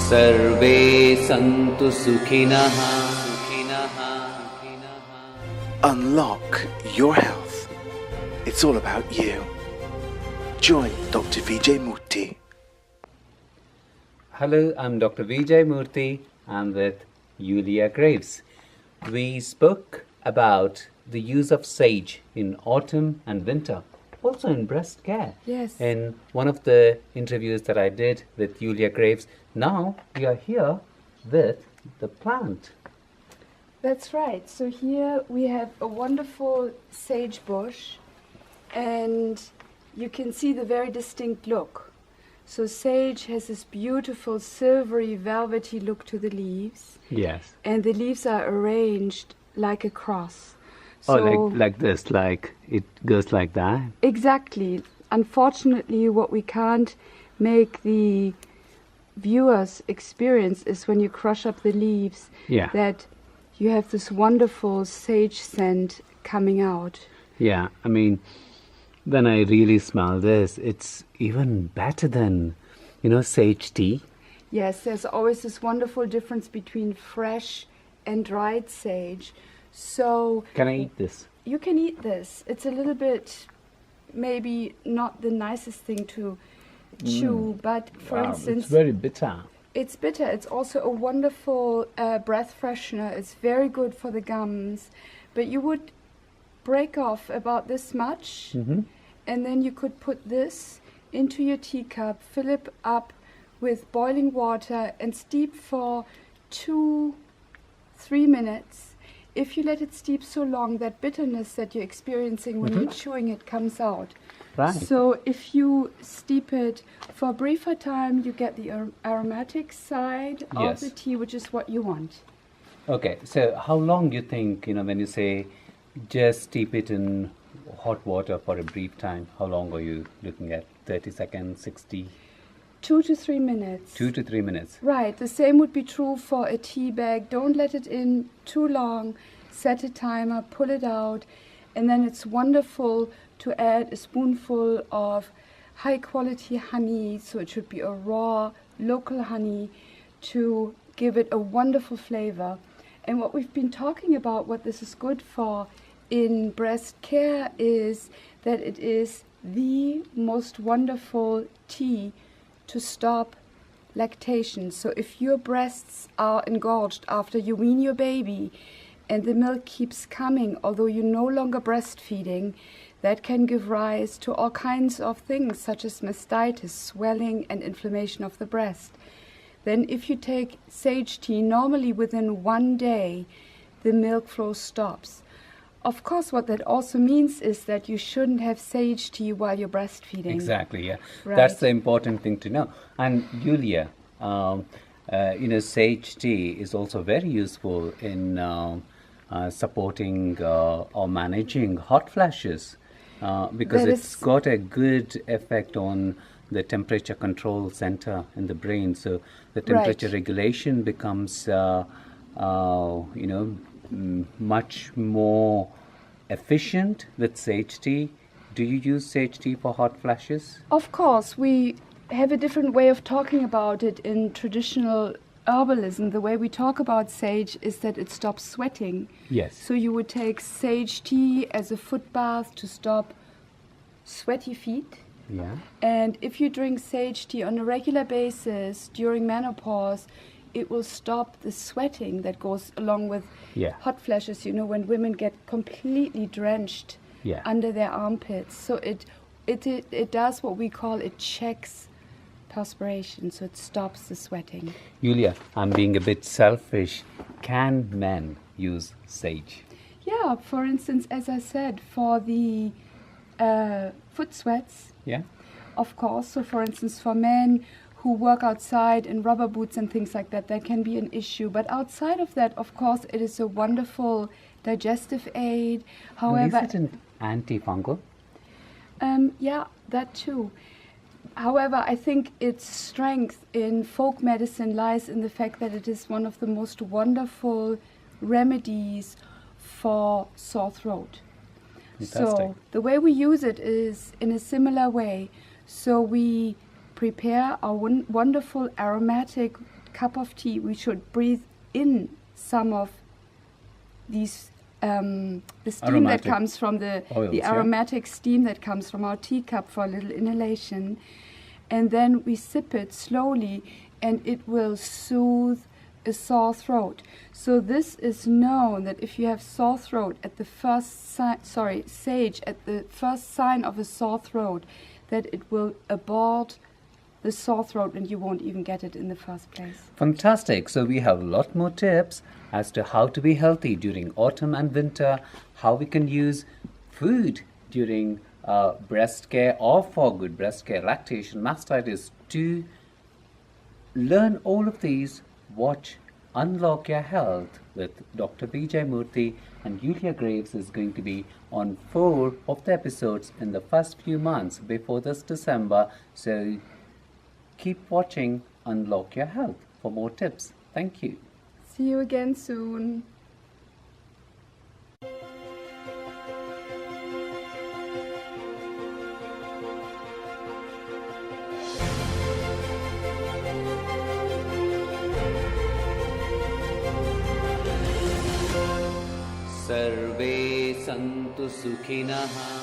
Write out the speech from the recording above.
सर्वे सन्तु सुखिनः. Unlock your health. It's all about you. Join Dr. Vijay Murthy. Hello, I'm Dr. Vijay Murthy. I'm with Yulia Graves. We spoke about the use of sage in autumn and winter, also in breast care. Yes. In one of the interviews that I did with Yulia Graves, now we are here with the plant. That's right. So here we have a wonderful sage bush, and you can see the very distinct look. So sage has this beautiful silvery velvety look to the leaves. Yes. And the leaves are arranged like a cross. Like this, like it goes like that? Exactly. Unfortunately, what we can't make the viewers experience is when you crush up the leaves, that you have this wonderful sage scent coming out. Yeah, I mean, when I really smell this, it's even better than, sage tea. Yes, there's always this wonderful difference between fresh and dried sage. So can I eat this? You can eat this. It's a little bit, maybe not the nicest thing to chew, but for instance, it's very bitter. It's bitter. It's also a wonderful breath freshener. It's very good for the gums. But you would break off about this much, and then you could put this into your teacup, fill it up with boiling water, and steep for 2-3 minutes. If you let it steep so long, that bitterness that you're experiencing when you're chewing it comes out. Right. So if you steep it for a briefer time, you get the aromatic side of the tea, which is what you want. Okay, so how long do you think, when you say just steep it in hot water for a brief time, how long are you looking at? 30 seconds, 60? 2 to 3 minutes. 2 to 3 minutes. Right. The same would be true for a tea bag. Don't let it in too long. Set a timer, pull it out, and then it's wonderful to add a spoonful of high quality honey. So it should be a raw, local honey to give it a wonderful flavor. And what we've been talking about, what this is good for in breast care, is that it is the most wonderful tea to stop lactation. So if your breasts are engorged after you wean your baby and the milk keeps coming, although you're no longer breastfeeding, that can give rise to all kinds of things such as mastitis, swelling and inflammation of the breast. Then if you take sage tea, normally within 1 day, the milk flow stops. Of course, what that also means is that you shouldn't have sage tea while you're breastfeeding. Exactly, yeah. Right. That's the important thing to know. And Yulia, sage tea is also very useful in supporting or managing hot flashes because it's got a good effect on the temperature control center in the brain. So the temperature regulation becomes, much more efficient with sage tea. Do you use sage tea for hot flashes? Of course, we have a different way of talking about it in traditional herbalism. The way we talk about sage is that it stops sweating. Yes. So you would take sage tea as a foot bath to stop sweaty feet. Yeah. And if you drink sage tea on a regular basis during menopause, it will stop the sweating that goes along with hot flashes, when women get completely drenched under their armpits. So it does what we call, it checks perspiration, so it stops the sweating. Yulia, I'm being a bit selfish. Can men use sage? Yeah, for instance, as I said, for the foot sweats. Yeah. Of course. So for instance, for men who work outside in rubber boots and things like that, that can be an issue. But outside of that, of course, it is a wonderful digestive aid. However, is it an antifungal? Yeah, that too. However, I think its strength in folk medicine lies in the fact that it is one of the most wonderful remedies for sore throat. Fantastic. So the way we use it is in a similar way. So we prepare our wonderful aromatic cup of tea, we should breathe in some of these the steam Aromatic that comes from the oils, yeah. aromatic steam that comes from our teacup for a little inhalation, and then we sip it slowly, and it will soothe a sore throat. So this is known that if you have sore throat at the first sage at the first sign of a sore throat, that it will abort the sore throat and you won't even get it in the first place. Fantastic. So we have a lot more tips as to how to be healthy during autumn and winter, how we can use food during breast care or for good breast care, lactation, mastitis. To learn all of these, watch Unlock Your Health with Dr. Vijay Murthy, and Julia Graves is going to be on 4 of the episodes in the first few months before this December. So keep watching Unlock Your Health for more tips. Thank you. See you again soon. सर्वे सन्तु सुखिनः